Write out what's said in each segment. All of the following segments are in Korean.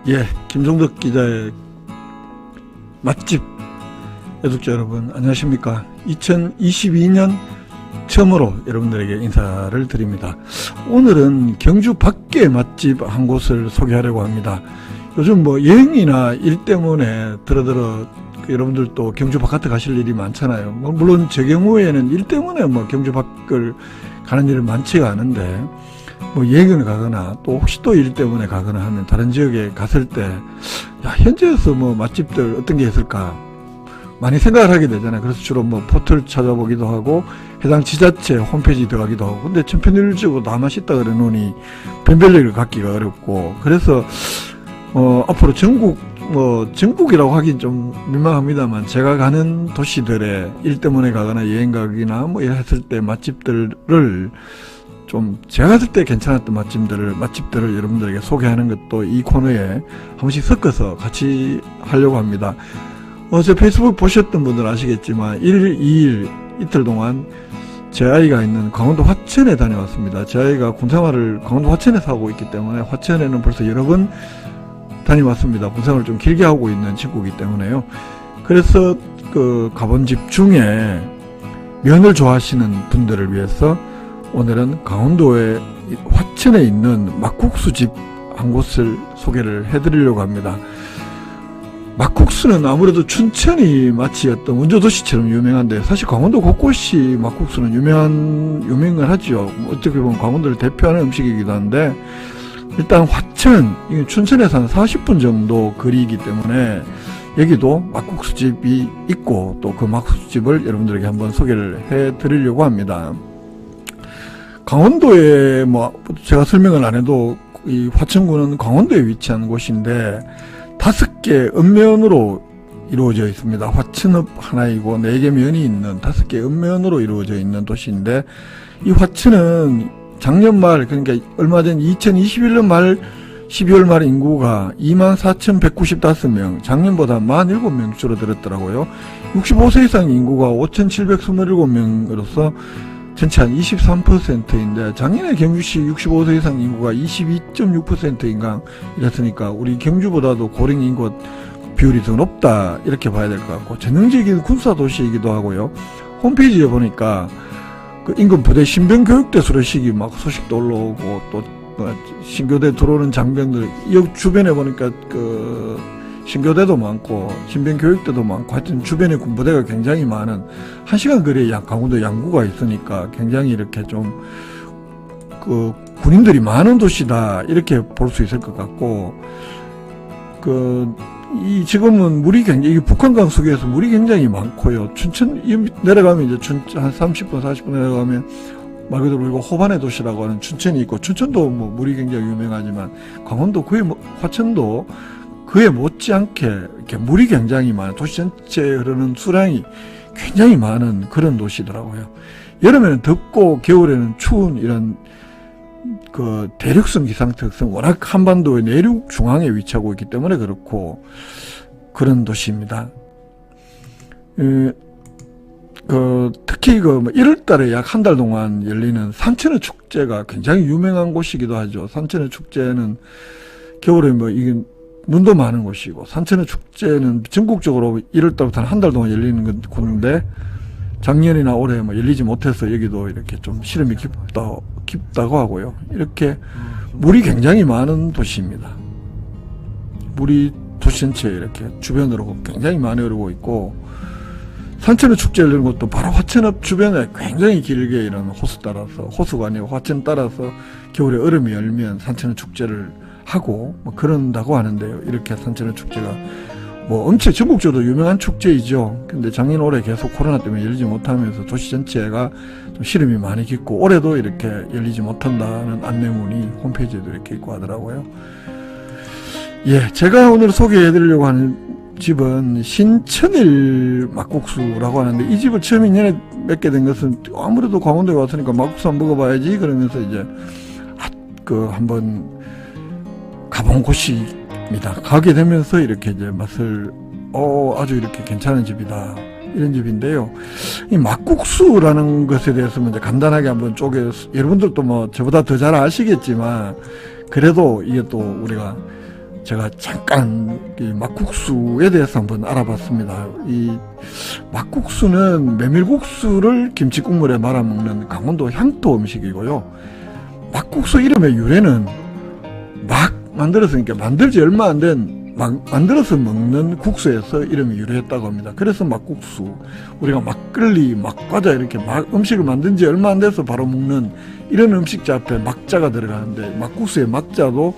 예, 김종덕 기자의 맛집 애독자 여러분 안녕하십니까. 2022년 처음으로 여러분들에게 인사를 드립니다. 오늘은 경주 밖의 맛집 한 곳을 소개하려고 합니다. 요즘 뭐 여행이나 일 때문에 여러분들도 경주 바깥에 가실 일이 많잖아요. 물론 제 경우에는 일 때문에 경주 밖을 가는 일은 많지가 않은데, 여행을 가거나 또 혹시 또 일 때문에 가거나 하면 다른 지역에 갔을 때 현지에서 맛집들 어떤 게 있을까 많이 생각을 하게 되잖아요. 그래서 주로 포털 찾아보기도 하고 해당 지자체 홈페이지 들어가기도 하고, 근데 천편일치고 다 맛있다 그래 놓으니 변별력을 갖기가 어렵고, 그래서 앞으로 전국이라고 하긴 좀 민망합니다만, 제가 가는 도시들에 일 때문에 가거나 여행 가기나 했을 때 맛집들을 제가 갔을 때 괜찮았던 맛집들을 여러분들에게 소개하는 것도 이 코너에 한 번씩 섞어서 같이 하려고 합니다. 제 페이스북 보셨던 분들은 아시겠지만 1일, 2일 이틀 동안 제 아이가 있는 강원도 화천에 다녀왔습니다. 제 아이가 군생활을 강원도 화천에서 하고 있기 때문에 화천에는 벌써 여러 번 다녀왔습니다. 군생활을 좀 길게 하고 있는 친구이기 때문에요. 그래서 가본 집 중에 면을 좋아하시는 분들을 위해서 오늘은 강원도의 화천에 있는 막국수집 한 곳을 소개를 해드리려고 합니다. 막국수는 아무래도 춘천이 마치 어떤 원조도시처럼 유명한데, 사실 강원도 곳곳이 막국수는 유명을 하죠. 어떻게 보면 강원도를 대표하는 음식이기도 한데, 일단 화천, 춘천에서 한 40분 정도 거리이기 때문에 여기도 막국수집이 있고, 또 그 막국수집을 여러분들에게 한번 소개를 해드리려고 합니다. 강원도에 제가 설명을 안 해도 이 화천군은 강원도에 위치한 곳인데 5개 읍면으로 이루어져 있습니다. 화천읍 하나이고 4개 면이 있는 5개 읍면으로 이루어져 있는 도시인데, 이 화천은 작년 말, 그러니까 얼마 전 2021년 말 12월 말 인구가 24,195명, 작년보다 47명 줄어들었더라고요. 65세 이상 인구가 5,727명으로서 전체 한 23%인데, 작년에 경주시 65세 이상 인구가 22.6%인가 이랬으니까 우리 경주보다도 고령 인구 비율이 더 높다 이렇게 봐야 될 것 같고, 전형적인 군사 도시이기도 하고요. 홈페이지에 보니까 인근 부대 신병교육대 수료식이 소식도 올라오고, 또 신교대 들어오는 장병들 이 주변에 보니까 신교대도 많고 신병교육대도 많고, 하여튼 주변에 군부대가 굉장히 많은, 1시간 거리에 강원도 양구가 있으니까 굉장히 이렇게 군인들이 많은 도시다 이렇게 볼 수 있을 것 같고, 지금은 물이 굉장히, 북한강 속에서 물이 굉장히 많고요. 춘천 내려가면 이제 한 30분 40분 내려가면 말 그대로 우리가 호반의 도시라고 하는 춘천이 있고, 춘천도 물이 굉장히 유명하지만 강원도 화천도 그에 못지않게 이렇게 물이 굉장히 많은, 도시 전체에 흐르는 수량이 굉장히 많은 그런 도시더라고요. 여름에는 덥고 겨울에는 추운 이런 대륙성 기상 특성, 워낙 한반도의 내륙 중앙에 위치하고 있기 때문에 그렇고 그런 도시입니다. 특히 1월 달에 약 한 달 동안 열리는 산천어 축제가 굉장히 유명한 곳이기도 하죠. 산천어 축제는 겨울에 이게 눈도 많은 곳이고, 산천어 축제는 전국적으로 1월 달부터 한 달 동안 열리는 건데, 작년이나 올해 열리지 못해서 여기도 이렇게 좀 시름이 깊다고 하고요. 이렇게 물이 굉장히 많은 도시입니다. 물이 도시 전체에 이렇게 주변으로 굉장히 많이 흐르고 있고, 산천어 축제 열리는 것도 바로 화천읍 주변에 굉장히 길게 이런 호수가 아니고 화천 따라서 겨울에 얼음이 열면 산천어 축제를 하고 그런다고 하는데요. 이렇게 산천어 축제가 엄청 전국적으로 유명한 축제이죠. 근데 작년 올해 계속 코로나 때문에 열리지 못하면서 도시 전체가 좀 시름이 많이 깊고, 올해도 이렇게 열리지 못한다는 안내문이 홈페이지에도 이렇게 있고 하더라고요. 제가 오늘 소개해드리려고 하는 집은 신천일 막국수라고 하는데, 이 집을 처음 인연에 맺게 된 것은 아무래도 강원도에 왔으니까 막국수 한번 먹어봐야지 그러면서 이제 한번 가본 곳입니다. 가게 되면서 이렇게 이제 맛을 아주 이렇게 괜찮은 집이다 이런 집인데요. 이 막국수라는 것에 대해서 먼저 간단하게 한번 여러분들도 저보다 더 잘 아시겠지만, 그래도 이게 또 우리가 제가 잠깐 이 막국수에 대해서 한번 알아봤습니다. 이 막국수는 메밀국수를 김치국물에 말아먹는 강원도 향토 음식이고요. 막국수 이름의 유래는 막 만들었으니까 만들지 얼마 안 된 만들어서 먹는 국수에서 이름이 유래했다고 합니다. 그래서 막국수, 우리가 막걸리, 막과자 이렇게 막 음식을 만든 지 얼마 안 돼서 바로 먹는 이런 음식자 앞에 막자가 들어가는데, 막국수의 막자도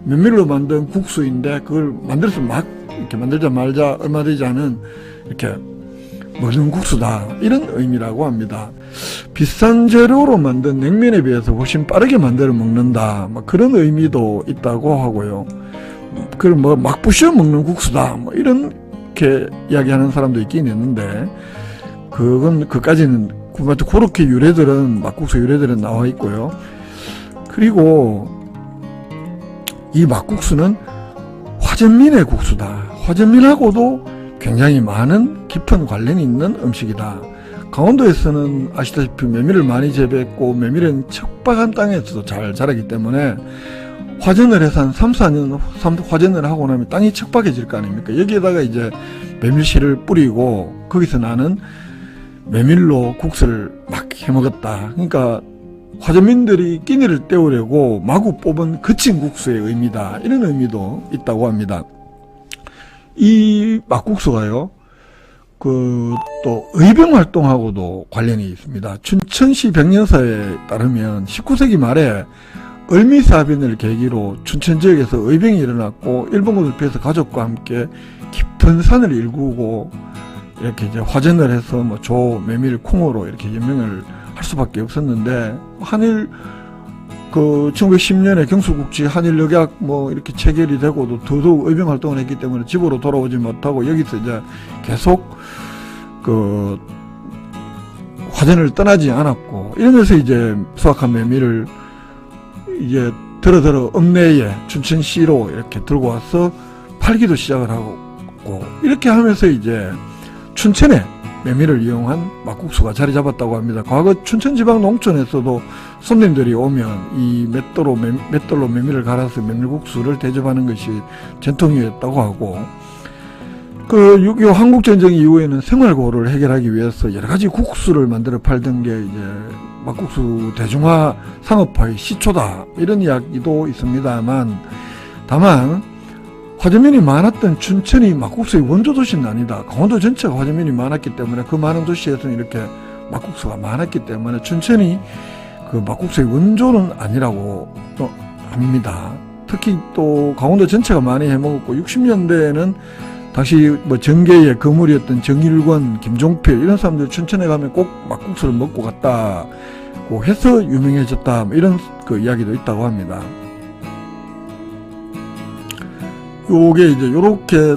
메밀로 만든 국수인데 그걸 만들어서 막 이렇게 만들자 말자 얼마 되지 않은 이렇게 먹는 국수다, 이런 의미라고 합니다. 비싼 재료로 만든 냉면에 비해서 훨씬 빠르게 만들어 먹는다, 그런 의미도 있다고 하고요. 그걸 뭐 막 부셔 먹는 국수다, 뭐 이렇게 이야기하는 사람도 있긴 있는데, 그까지는 그렇게 유래들은, 막국수 유래들은 나와 있고요. 그리고 이 막국수는 화전민의 국수다. 화전민하고도 굉장히 많은 깊은 관련이 있는 음식이다. 강원도에서는 아시다시피 메밀을 많이 재배했고, 메밀은 척박한 땅에서도 잘 자라기 때문에 화전을 해서 한 3, 4년 화전을 하고 나면 땅이 척박해질 거 아닙니까? 여기에다가 이제 메밀씨를 뿌리고 거기서 나는 메밀로 국수를 막 해먹었다. 그러니까 화전민들이 끼니를 때우려고 마구 뽑은 거친 국수의 의미다, 이런 의미도 있다고 합니다. 이 막국수가요, 또 의병 활동하고도 관련이 있습니다. 춘천시 병력사에 따르면 19세기 말에 을미사변을 계기로 춘천 지역에서 의병이 일어났고, 일본군을 피해서 가족과 함께 깊은 산을 일구고 이렇게 이제 화전을 해서 뭐 조, 메밀, 콩으로 이렇게 연명을 할 수밖에 없었는데, 1910년에 경수국지 한일역약 뭐 이렇게 체결이 되고도 더더욱 의병 활동을 했기 때문에 집으로 돌아오지 못하고 여기서 이제 계속 화전을 떠나지 않았고, 이러면서 이제 수확한 메밀을 이제 들어 읍내에 춘천시로 이렇게 들고 와서 팔기도 시작을 하고, 이렇게 하면서 이제 춘천에 메밀을 이용한 막국수가 자리 잡았다고 합니다. 과거 춘천지방 농촌에서도 손님들이 오면 이 맷돌로 메밀을 갈아서 메밀국수를 대접하는 것이 전통이었다고 하고, 6.25 한국전쟁 이후에는 생활고를 해결하기 위해서 여러 가지 국수를 만들어 팔던 게 이제 막국수 대중화 상업화의 시초다, 이런 이야기도 있습니다만, 다만 화전민이 많았던 춘천이 막국수의 원조 도시는 아니다. 강원도 전체가 화전민이 많았기 때문에 그 많은 도시에서는 이렇게 막국수가 많았기 때문에 춘천이 그 막국수의 원조는 아니라고 또 합니다. 특히 또 강원도 전체가 많이 해먹었고, 60년대에는 당시 뭐 정계의 거물이었던 정일권, 김종필 이런 사람들 춘천에 가면 꼭 막국수를 먹고 갔다고 해서 유명해졌다, 뭐 이런 이야기도 있다고 합니다. 요게 이제 요렇게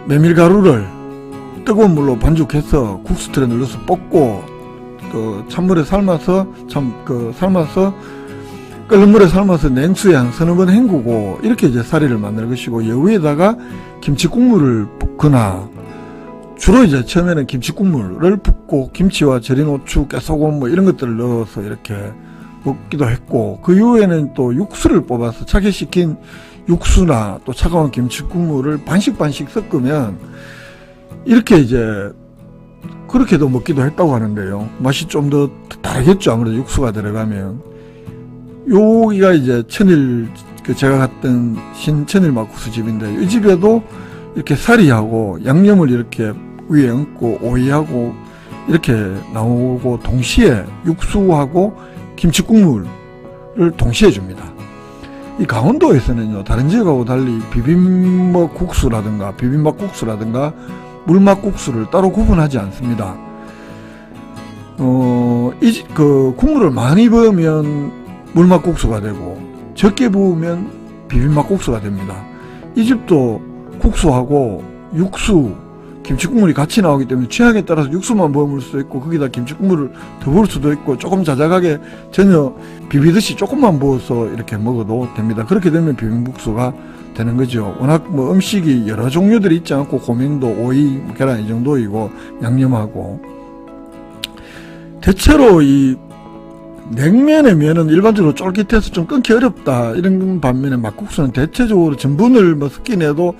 메밀가루를 뜨거운 물로 반죽해서 국수틀에 눌러서 볶고, 찬물에 삶아서 끓는 물에 삶아서 냉수에 한 서너 번 헹구고, 이렇게 이제 사리를 만들 것이고, 여기에다가 김치국물을 붓거나, 주로 이제 처음에는 김치국물을 붓고 김치와 절인 후추, 깨소금 뭐 이런 것들을 넣어서 이렇게 먹기도 했고, 그 이후에는 또 육수를 뽑아서 차게식힌 육수나 또 차가운 김치국물을 반씩 섞으면 이렇게 이제 그렇게도 먹기도 했다고 하는데요. 맛이 좀 더 다르겠죠, 아무래도 육수가 들어가면. 여기가 이제 제가 갔던 신천일 막국수 집인데, 이 집에도 이렇게 사리하고 양념을 이렇게 위에 얹고 오이하고 이렇게 나오고, 동시에 육수하고 김치국물을 동시에 줍니다. 이 강원도에서는요, 다른 지역하고 달리 비빔국수라든가 물막국수를 따로 구분하지 않습니다. 국물을 많이 부으면 물막국수가 되고 적게 부으면 비빔막국수가 됩니다. 이 집도 국수하고 육수, 김치국물이 같이 나오기 때문에 취향에 따라서 육수만 부어 먹을 수도 있고, 거기다 김치국물을 더 부을 수도 있고, 조금 자작하게 전혀 비비듯이 조금만 부어서 이렇게 먹어도 됩니다. 그렇게 되면 비빔국수가 되는 거죠. 워낙 뭐 음식이 여러 종류들이 있지 않고, 고명도, 오이, 계란 이 정도이고, 양념하고. 대체로 이 냉면의 면은 일반적으로 쫄깃해서 좀 끊기 어렵다 이런 반면에 막국수는 대체적으로 전분을 뭐 섞긴 해도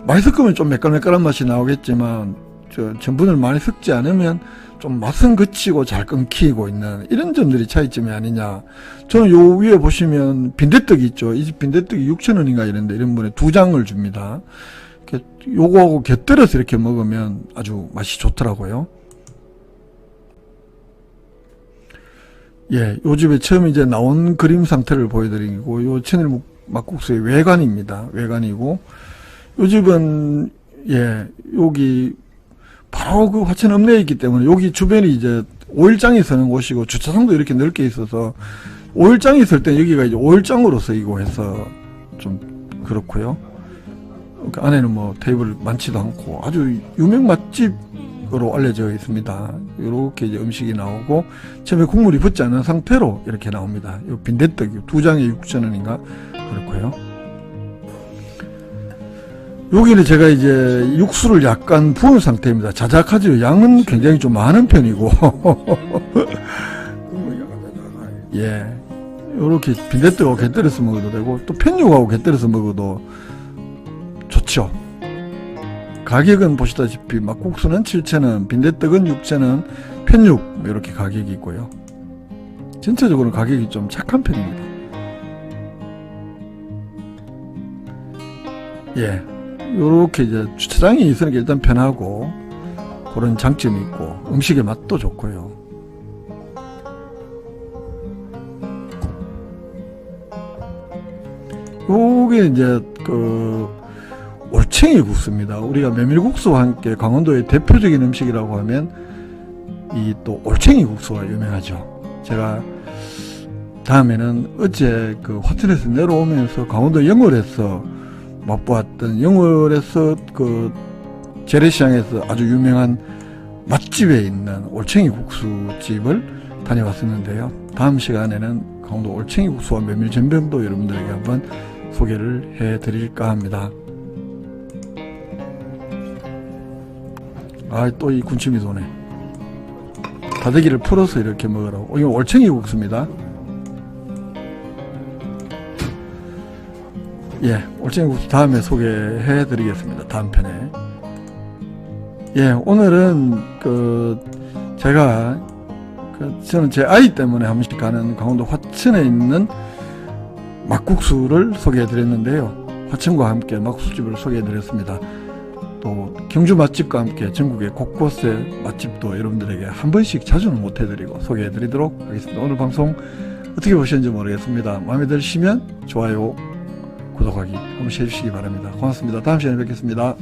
많이 섞으면 좀 매끌매끌한 맛이 나오겠지만 전분을 많이 섞지 않으면 좀 맛은 그치고 잘 끊기고 있는 이런 점들이 차이점이 아니냐. 저는 요 위에 보시면 빈대떡이 있죠. 이 집 빈대떡이 6,000원인가 이런데 이런 분에 2장을 줍니다. 요거하고 곁들여서 이렇게 먹으면 아주 맛이 좋더라고요. 예, 요 집에 처음 이제 나온 그림 상태를 보여드리고, 요 천일 막국수의 외관입니다. 외관이고, 요 집은, 예, 여기, 바로 그 화천 읍내에 있기 때문에, 여기 주변이 이제 오일장이 서는 곳이고, 주차장도 이렇게 넓게 있어서, 오일장이 있을 때 여기가 이제 오일장으로 쓰이고 해서, 좀, 그렇고요. 그 안에는 뭐 테이블 많지도 않고, 아주 유명 맛집으로 알려져 있습니다. 이렇게 이제 음식이 나오고, 처음에 국물이 붙지 않은 상태로 이렇게 나옵니다. 이 빈대떡이 2장에 6,000원인가 그렇고요. 여기는 제가 이제 육수를 약간 부은 상태입니다. 자작하죠. 양은 굉장히 좀 많은 편이고 예, 이렇게 빈대떡하고 곁들여서 먹어도 되고 또 편육하고 곁들여서 먹어도 좋죠. 가격은 보시다시피 막국수는 7,000원, 빈대떡은 6,000원, 편육 이렇게 가격이 있고요. 전체적으로 가격이 좀 착한 편입니다. 예, 요렇게 이제 주차장이 있으니까 일단 편하고 그런 장점이 있고 음식의 맛도 좋고요. 요게 이제 그 올챙이 국수입니다. 우리가 메밀국수와 함께 강원도의 대표적인 음식이라고 하면 이 또 올챙이 국수가 유명하죠. 제가 다음에는 어제 그 호텔에서 내려오면서 강원도 영월에서 맛보았던 영월에서 그 재래시장에서 아주 유명한 맛집에 있는 올챙이 국수집을 다녀왔었는데요. 다음 시간에는 강원도 올챙이 국수와 메밀전병도 여러분들에게 한번 소개를 해 드릴까 합니다. 아, 또 이 군침이 도네. 다대기를 풀어서 이렇게 먹으라고. 이거 올챙이 국수입니다. 예, 올챙이 국수 다음에 소개해 드리겠습니다. 다음 편에. 예, 오늘은 저는 제 아이 때문에 한 번씩 가는 강원도 화천에 있는 막국수를 소개해 드렸는데요. 화천과 함께 막국수집을 소개해 드렸습니다. 또 경주 맛집과 함께 전국의 곳곳의 맛집도 여러분들에게 한 번씩 자주는 못 해드리고 소개해 드리도록 하겠습니다. 오늘 방송 어떻게 보셨는지 모르겠습니다. 마음에 드시면 좋아요, 구독하기 한 번씩 해주시기 바랍니다. 고맙습니다. 다음 시간에 뵙겠습니다.